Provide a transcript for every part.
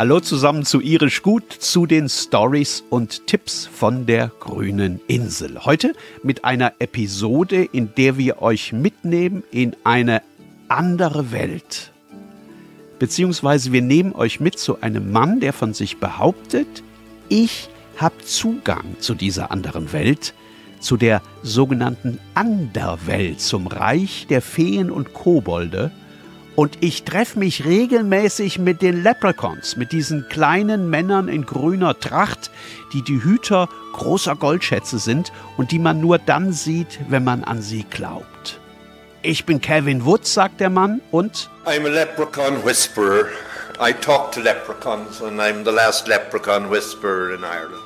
Hallo zusammen zu Irisch Gut, zu den Stories und Tipps von der grünen Insel. Heute mit einer Episode, in der wir euch mitnehmen in eine andere Welt. Beziehungsweise wir nehmen euch mit zu einem Mann, der von sich behauptet, ich habe Zugang zu dieser anderen Welt, zu der sogenannten Anderwelt, zum Reich der Feen und Kobolde. Und ich treffe mich regelmäßig mit den Leprechauns, mit diesen kleinen Männern in grüner Tracht, die die Hüter großer Goldschätze sind und die man nur dann sieht, wenn man an sie glaubt. Ich bin Kevin Woods, sagt der Mann, und I'm a Leprechaun Whsiperer. I talk to leprechauns and I'm the last Leprechaun Whisperer in Ireland.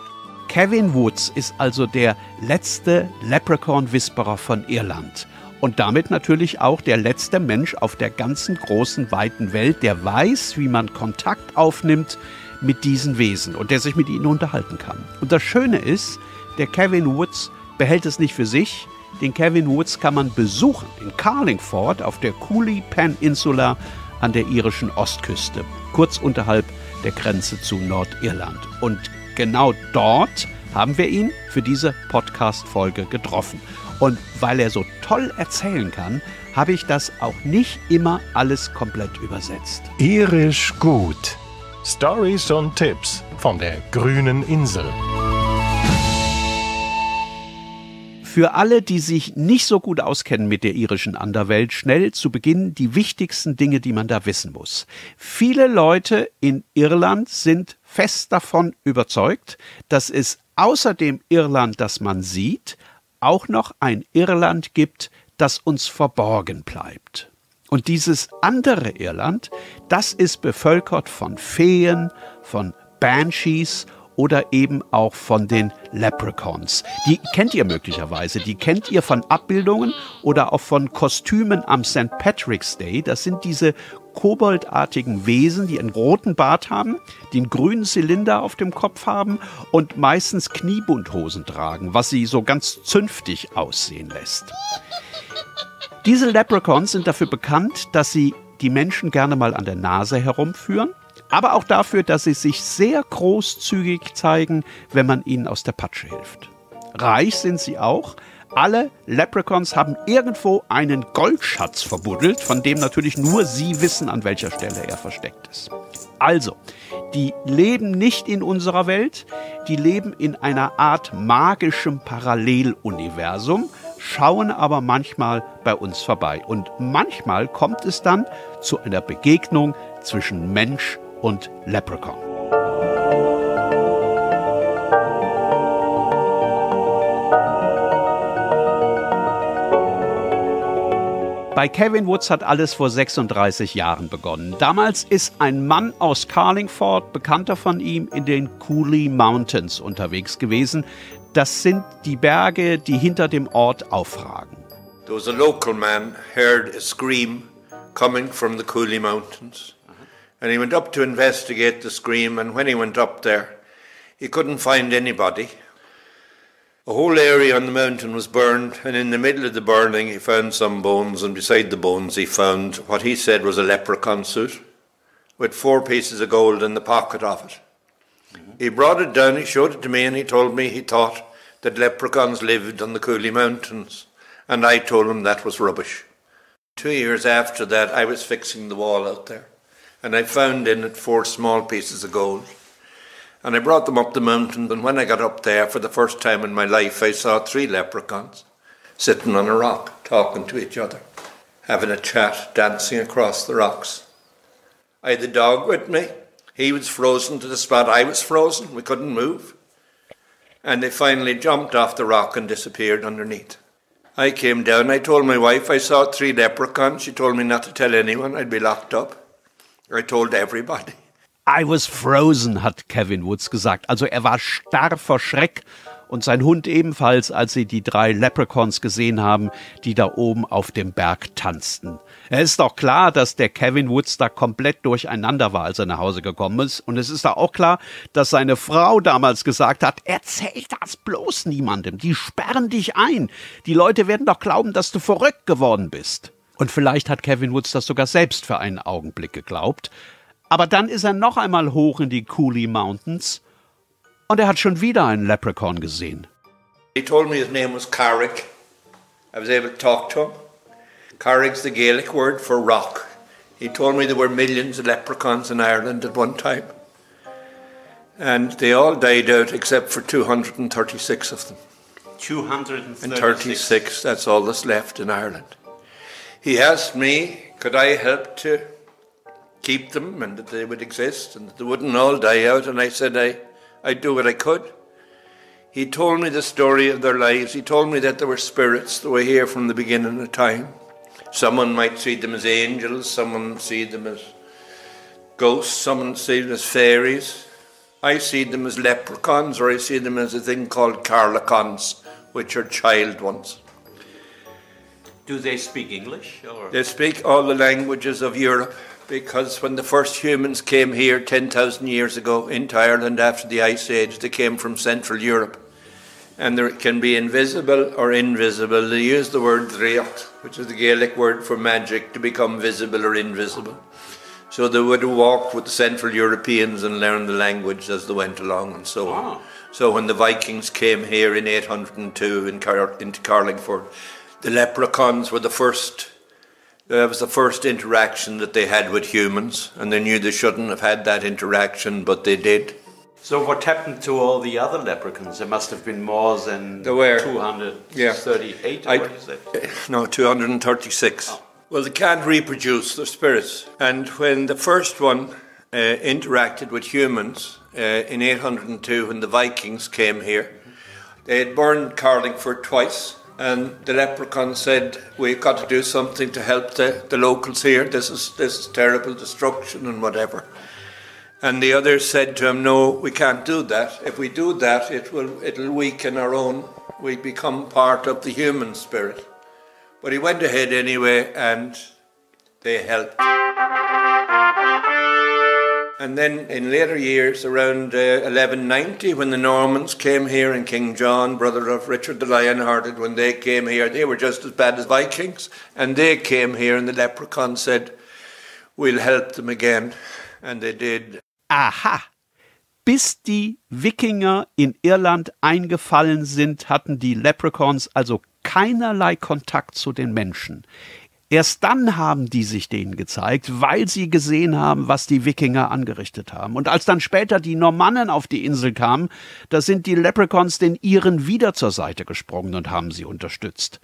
Kevin Woods ist also der letzte Leprechaun Whisperer von Irland. Und damit natürlich auch der letzte Mensch auf der ganzen großen, weiten Welt, der weiß, wie man Kontakt aufnimmt mit diesen Wesen und der sich mit ihnen unterhalten kann. Und das Schöne ist, der Kevin Woods behält es nicht für sich. Den Kevin Woods kann man besuchen in Carlingford auf der Cooley Peninsula an der irischen Ostküste, kurz unterhalb der Grenze zu Nordirland. Und genau dort haben wir ihn für diese Podcast-Folge getroffen. Und weil er so toll erzählen kann, habe ich das auch nicht immer alles komplett übersetzt. Irisch Gut. Stories und Tipps von der grünen Insel. Für alle, die sich nicht so gut auskennen mit der irischen Anderwelt, schnell zu Beginn die wichtigsten Dinge, die man da wissen muss. Viele Leute in Irland sind fest davon überzeugt, dass es außer dem Irland, das man sieht, auch noch ein Irland gibt, das uns verborgen bleibt. Und dieses andere Irland, das ist bevölkert von Feen, von Banshees oder eben auch von den Leprechauns. Die kennt ihr möglicherweise, die kennt ihr von Abbildungen oder auch von Kostümen am St. Patrick's Day. Das sind diese koboldartigen Wesen, die einen roten Bart haben, die einen grünen Zylinder auf dem Kopf haben und meistens Kniebundhosen tragen, was sie so ganz zünftig aussehen lässt. Diese Leprechauns sind dafür bekannt, dass sie die Menschen gerne mal an der Nase herumführen, aber auch dafür, dass sie sich sehr großzügig zeigen, wenn man ihnen aus der Patsche hilft. Reich sind sie auch. Alle Leprechauns haben irgendwo einen Goldschatz verbuddelt, von dem natürlich nur sie wissen, an welcher Stelle er versteckt ist. Also, die leben nicht in unserer Welt, die leben in einer Art magischem Paralleluniversum, schauen aber manchmal bei uns vorbei. Und manchmal kommt es dann zu einer Begegnung zwischen Mensch und Leprechaun. Bei Kevin Woods hat alles vor 36 Jahren begonnen. Damals ist ein Mann aus Carlingford, Bekannter von ihm, in den Cooley Mountains unterwegs gewesen. Das sind die Berge, die hinter dem Ort aufragen. There was a local man heard a scream coming from the Cooley Mountains. And he went up to investigate the scream, and when he went up there, he couldn't find anybody. The whole area on the mountain was burned, and in the middle of the burning he found some bones, and beside the bones he found what he said was a leprechaun suit with 4 pieces of gold in the pocket of it. He brought it down, he showed it to me, and he told me he thought that leprechauns lived on the Cooley Mountains, and I told him that was rubbish. 2 years after that I was fixing the wall out there, and I found in it 4 small pieces of gold. And I brought them up the mountain, and when I got up there for the first time in my life, I saw 3 leprechauns sitting on a rock, talking to each other, having a chat, dancing across the rocks. I had the dog with me. He was frozen to the spot I was frozen. We couldn't move. And they finally jumped off the rock and disappeared underneath. I came down, I told my wife I saw 3 leprechauns. She told me not to tell anyone, I'd be locked up. I told everybody. I was frozen, hat Kevin Woods gesagt. Also er war starr vor Schreck und sein Hund ebenfalls, als sie die 3 Leprechauns gesehen haben, die da oben auf dem Berg tanzten. Es ist doch klar, dass der Kevin Woods da komplett durcheinander war, als er nach Hause gekommen ist. Und es ist da auch klar, dass seine Frau damals gesagt hat, erzähl das bloß niemandem, die sperren dich ein. Die Leute werden doch glauben, dass du verrückt geworden bist. Und vielleicht hat Kevin Woods das sogar selbst für einen Augenblick geglaubt. Aber dann ist er noch einmal hoch in die Cooley Mountains und er hat schon wieder einen Leprechaun gesehen. He told me his name was Carrick. I was able to talk to him. Carrick's the Gaelic word for rock. He told me there were millions of leprechauns in Ireland at one time. And they all died out except for 236 of them. 236, that's all that's left in Ireland. He asked me, could I help to keep them and that they would exist and that they wouldn't all die out, and I said I'd do what I could. He told me the story of their lives. He told me that there were spirits that were here from the beginning of time. Someone might see them as angels, someone see them as ghosts, someone see them as fairies. I see them as leprechauns, or I see them as a thing called Carlingford, which are child ones. Do they speak English? Or? They speak all the languages of Europe, because when the first humans came here 10,000 years ago into Ireland after the Ice Age, they came from Central Europe. And there can be invisible or invisible. They use the word recht, which is the Gaelic word for magic, to become visible or invisible. So they would have walked with the Central Europeans and learned the language as they went along and so on. So when the Vikings came here in 802 into Carlingford, the leprechauns were the first. That was the first interaction that they had with humans, and they knew they shouldn't have had that interaction, but they did. So what happened to all the other leprechauns? There must have been more than 238, or what is that? No, 236. Oh. Well, they can't reproduce their spirits. And when the first one interacted with humans in 802, when the Vikings came here, they had burned Carlingford twice. And the leprechaun said, we've got to do something to help the locals here. This is terrible destruction and whatever. And the others said to him, no, we can't do that. If we do that, it'll weaken our own. We become part of the human spirit. But he went ahead anyway, and they helped. And then in later years, around 1190, when the Normans came here, and King John, brother of Richard the Lionhearted, when they came here, they were just as bad as Vikings. And they came here, and the leprechaun said, we'll help them again. And they did. Aha! Bis die Wikinger in Irland eingefallen sind, hatten die Leprechauns also keinerlei Kontakt zu den Menschen. Erst dann haben die sich denen gezeigt, weil sie gesehen haben, was die Wikinger angerichtet haben. Und als dann später die Normannen auf die Insel kamen, da sind die Leprechauns den Iren wieder zur Seite gesprungen und haben sie unterstützt.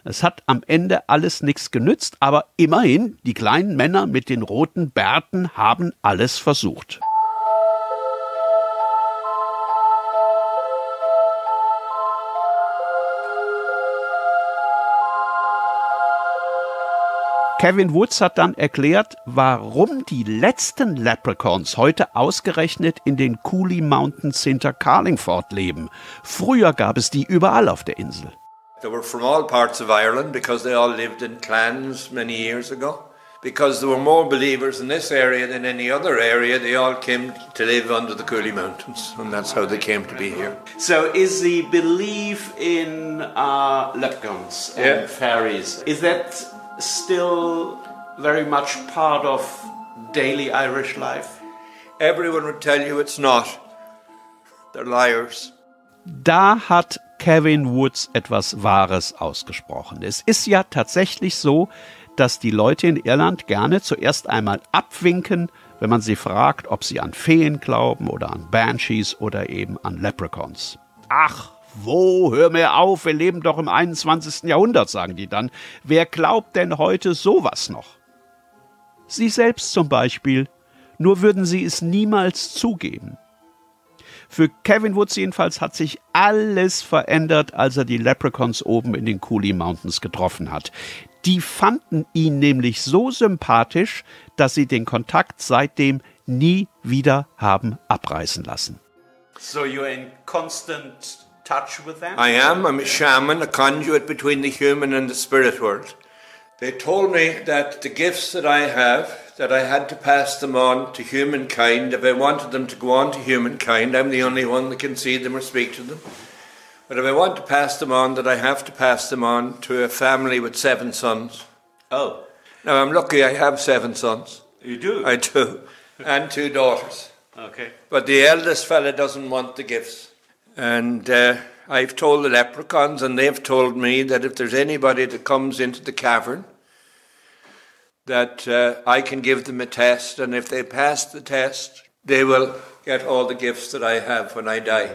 Es hat am Ende alles nichts genützt, aber immerhin, die kleinen Männer mit den roten Bärten haben alles versucht. Kevin Woods hat dann erklärt, warum die letzten Leprechauns heute ausgerechnet in den Cooley Mountains hinter Carlingford leben. Früher gab es die überall auf der Insel. They were from all parts of Ireland because they all lived in clans many years ago. Because there were more believers in this area than any other area, they all came to live under the Cooley Mountains, and that's how they came to be here. So is the belief in leprechauns and fairies, is that still very much part of daily Irish life? Everyone would tell you it's not. They're liars. Da hat Kevin Woods etwas Wahres ausgesprochen. Es ist ja tatsächlich so, dass die Leute in Irland gerne zuerst einmal abwinken, wenn man sie fragt, ob sie an Feen glauben oder an Banshees oder eben an Leprechauns. Ach, wo, hör mir auf, wir leben doch im 21. Jahrhundert, sagen die dann. Wer glaubt denn heute sowas noch? Sie selbst zum Beispiel, nur würden sie es niemals zugeben. Für Kevin Woods jedenfalls hat sich alles verändert, als er die Leprechauns oben in den Cooley Mountains getroffen hat. Die fanden ihn nämlich so sympathisch, dass sie den Kontakt seitdem nie wieder haben abreißen lassen. So you're in constant touch with them? I am. I'm a shaman, a conduit between the human and the spirit world. They told me that the gifts that I have, that I had to pass them on to humankind. If I wanted them to go on to humankind, I'm the only one that can see them or speak to them. But if I want to pass them on, that I have to pass them on to a family with 7 sons. Oh. Now, I'm lucky I have 7 sons. You do? I do. and 2 daughters. Okay. But the eldest fella doesn't want the gifts. And I've told the leprechauns, and they've told me that if there's anybody that comes into the cavern, that I can give them a test, and if they pass the test, they will get all the gifts that I have when I die.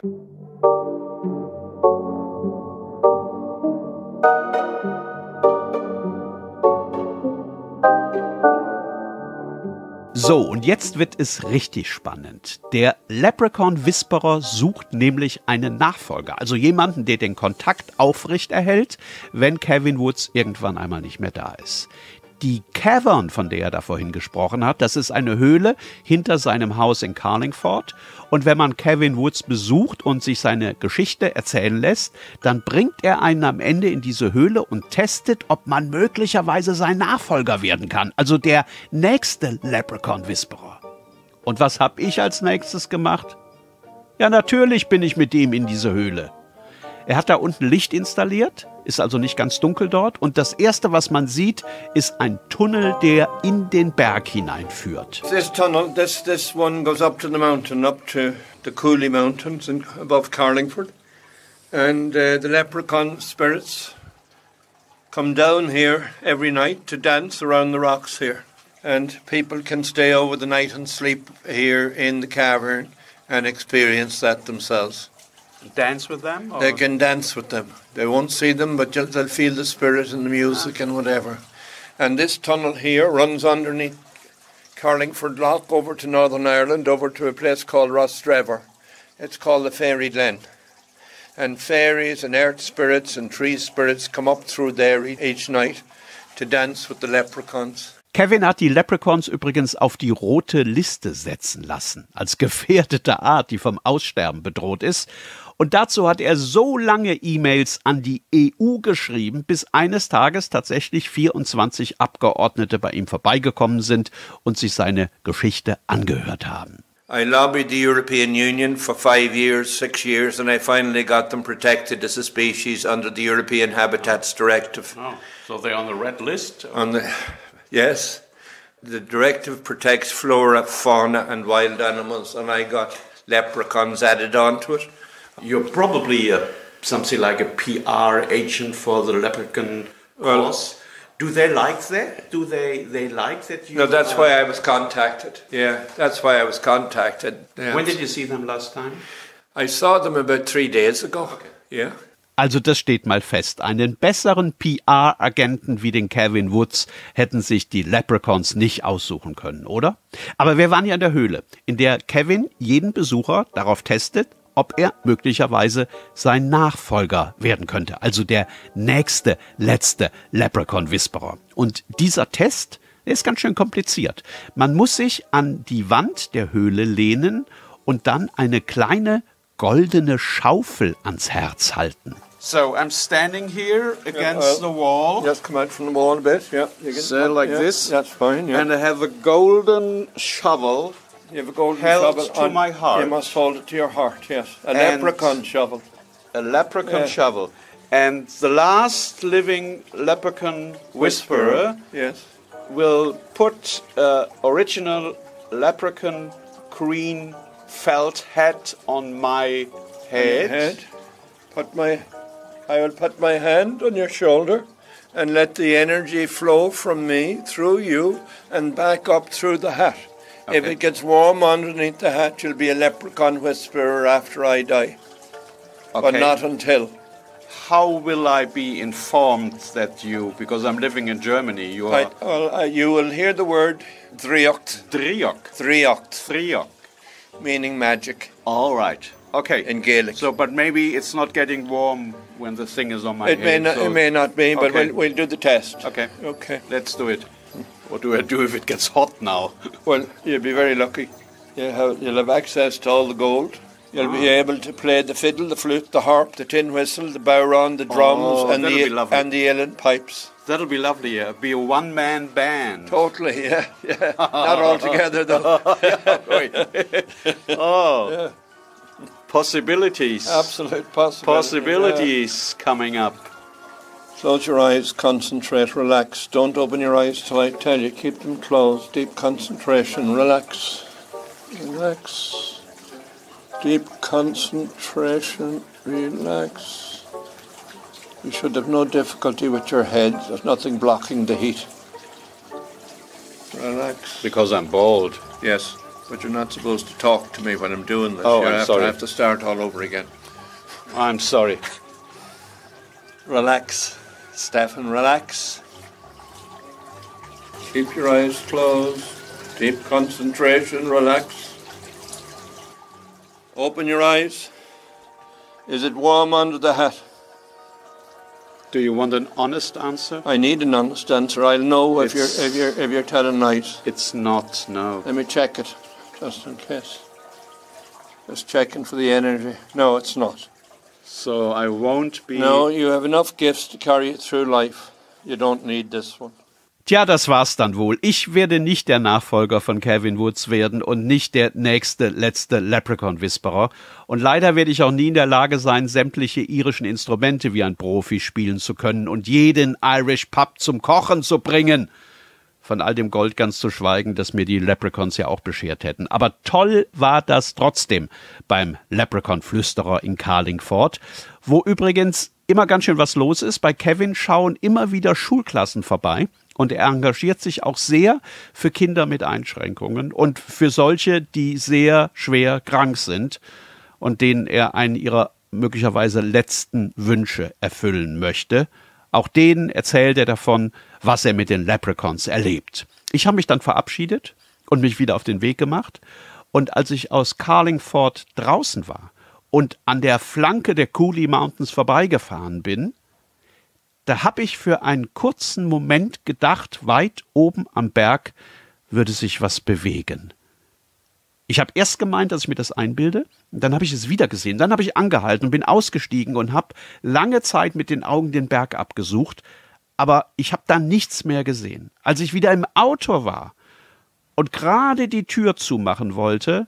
So, und jetzt wird es richtig spannend. Der Leprechaun Whisperer sucht nämlich einen Nachfolger, also jemanden, der den Kontakt aufrechterhält, wenn Kevin Woods irgendwann einmal nicht mehr da ist. Die Cavern, von der er da vorhin gesprochen hat, das ist eine Höhle hinter seinem Haus in Carlingford. Und wenn man Kevin Woods besucht und sich seine Geschichte erzählen lässt, dann bringt er einen am Ende in diese Höhle und testet, ob man möglicherweise sein Nachfolger werden kann. Also der nächste Leprechaun Whisperer. Und was habe ich als nächstes gemacht? Ja, natürlich bin ich mit ihm in diese Höhle. Er hat da unten Licht installiert, ist also nicht ganz dunkel dort. Und das Erste, was man sieht, ist ein Tunnel, der in den Berg hineinführt. This tunnel, this one goes up to the mountain, up to the Cooley Mountains above Carlingford. And the leprechaun spirits come down here every night to dance around the rocks here. And people can stay over the night and sleep here in the cavern and experience that themselves. Dance with them? Or? They can dance with them. They won't see them, but they'll feel the spirit and the music and whatever. And this tunnel here runs underneath Carlingford Loch over to Northern Ireland, over to a place called Rostrevor. It's called the Fairy Glen. And fairies and earth spirits and tree spirits come up through there each night to dance with the leprechauns. Kevin hat die Leprechauns übrigens auf die rote Liste setzen lassen, als gefährdete Art, die vom Aussterben bedroht ist. Und dazu hat er so lange E-Mails an die EU geschrieben, bis eines Tages tatsächlich 24 Abgeordnete bei ihm vorbeigekommen sind und sich seine Geschichte angehört haben. I lobbied the European Union for 5 years, 6 years, and I finally got them protected as a species under the European Habitats Directive. Oh, so they're on the red list? Yes, the directive protects flora, fauna and wild animals, and I got leprechauns added onto it. You're probably something like a PR agent for the leprechaun cause. Do they like that? Do they like that? No, that's why I was contacted. Yeah, that's why I was contacted. Yeah. When did you see them last time? I saw them about 3 days ago. Okay. Yeah. Also das steht mal fest. Einen besseren PR-Agenten wie den Kevin Woods hätten sich die Leprechauns nicht aussuchen können, oder? Aber wir waren ja in der Höhle, in der Kevin jeden Besucher darauf testet, ob er möglicherweise sein Nachfolger werden könnte. Also der nächste, letzte Leprechaun Whisperer. Und dieser Test, der ist ganz schön kompliziert. Man muss sich an die Wand der Höhle lehnen und dann eine kleine goldene Schaufel ans Herz halten. So I'm standing here against the wall. Just come out from the wall a bit, yeah. So like this. That's fine, yeah. And I have a golden shovel. You have a golden held shovel to my heart. You must hold it to your heart, yes. A And leprechaun shovel. A leprechaun shovel. And the last living leprechaun whisperer Yes. will put original leprechaun green felt hat on my head. I will put my hand on your shoulder and let the energy flow from me through you and back up through the hat. Okay. If it gets warm underneath the hat, you'll be a leprechaun whisperer after I die. Okay. But not until. How will I be informed that because I'm living in Germany, you are... You will hear the word driocht. Driocht. Meaning magic. All right. Okay. In Gaelic. So, but maybe it's not getting warm when the thing is on my head. It may not be, but Okay. we'll do the test. Okay. Okay. Let's do it. What do I do if it gets hot now? Well, you'll be very lucky. You'll have access to all the gold. You'll be able to play the fiddle, the flute, the harp, the tin whistle, the bowron, the drums, and the uilleann pipes. That'll be lovely, yeah. Be a one-man band. Totally, yeah. Not all together, though. Yeah. Possibilities. Absolute Possibilities coming up. Close your eyes, concentrate, relax. Don't open your eyes till I tell you. Keep them closed. Deep concentration, relax. Relax. Deep concentration. Relax. You should have no difficulty with your head. There's nothing blocking the heat. Relax. Because I'm bald. Yes, but you're not supposed to talk to me when I'm doing this. Oh, You I'm sorry. I have to start all over again. I'm sorry. Relax, Stefan, relax. Keep your eyes closed. Deep concentration, relax. Open your eyes. Is it warm under the hat? Do you want an honest answer? I need an honest answer. I'll know if you're telling lies. It's not, no. Let me check it, just in case. Just checking for the energy. No, it's not. So I won't be... No, you have enough gifts to carry it through life. You don't need this one. Tja, das war's dann wohl. Ich werde nicht der Nachfolger von Calvin Woods werden und nicht der nächste, letzte Leprechaun Whisperer. Und leider werde ich auch nie in der Lage sein, sämtliche irischen Instrumente wie ein Profi spielen zu können und jeden Irish Pub zum Kochen zu bringen. Von all dem Gold ganz zu schweigen, das mir die Leprechauns ja auch beschert hätten. Aber toll war das trotzdem beim Leprechaun-Flüsterer in Carlingford, wo übrigens immer ganz schön was los ist. Bei Kevin schauen immer wieder Schulklassen vorbei. Und er engagiert sich auch sehr für Kinder mit Einschränkungen und für solche, die sehr schwer krank sind und denen er einen ihrer möglicherweise letzten Wünsche erfüllen möchte. Auch denen erzählt er davon, was er mit den Leprechauns erlebt. Ich habe mich dann verabschiedet und mich wieder auf den Weg gemacht. Und als ich aus Carlingford draußen war und an der Flanke der Cooley Mountains vorbeigefahren bin, da habe ich für einen kurzen Moment gedacht, weit oben am Berg würde sich was bewegen. Ich habe erst gemeint, dass ich mir das einbilde, und dann habe ich es wieder gesehen. Dann habe ich angehalten und bin ausgestiegen und habe lange Zeit mit den Augen den Berg abgesucht, aber ich habe dann nichts mehr gesehen. Als ich wieder im Auto war und gerade die Tür zumachen wollte,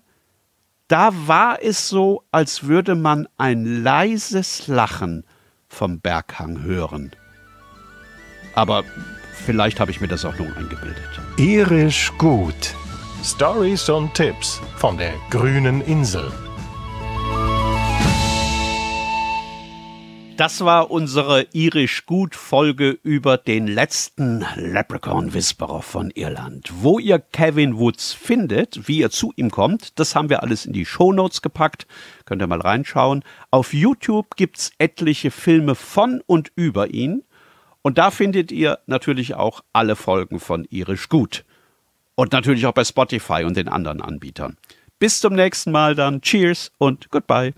da war es so, als würde man ein leises Lachen vom Berghang hören. Aber vielleicht habe ich mir das auch nur eingebildet. Irisch gut. Stories und Tipps von der grünen Insel. Das war unsere Irisch-Gut-Folge über den letzten Leprechaun Whisperer von Irland. Wo ihr Calvin Woods findet, wie ihr zu ihm kommt, das haben wir alles in die Shownotes gepackt. Könnt ihr mal reinschauen. Auf YouTube gibt's etliche Filme von und über ihn. Und da findet ihr natürlich auch alle Folgen von Irisch Gut. Und natürlich auch bei Spotify und den anderen Anbietern. Bis zum nächsten Mal dann. Cheers und goodbye.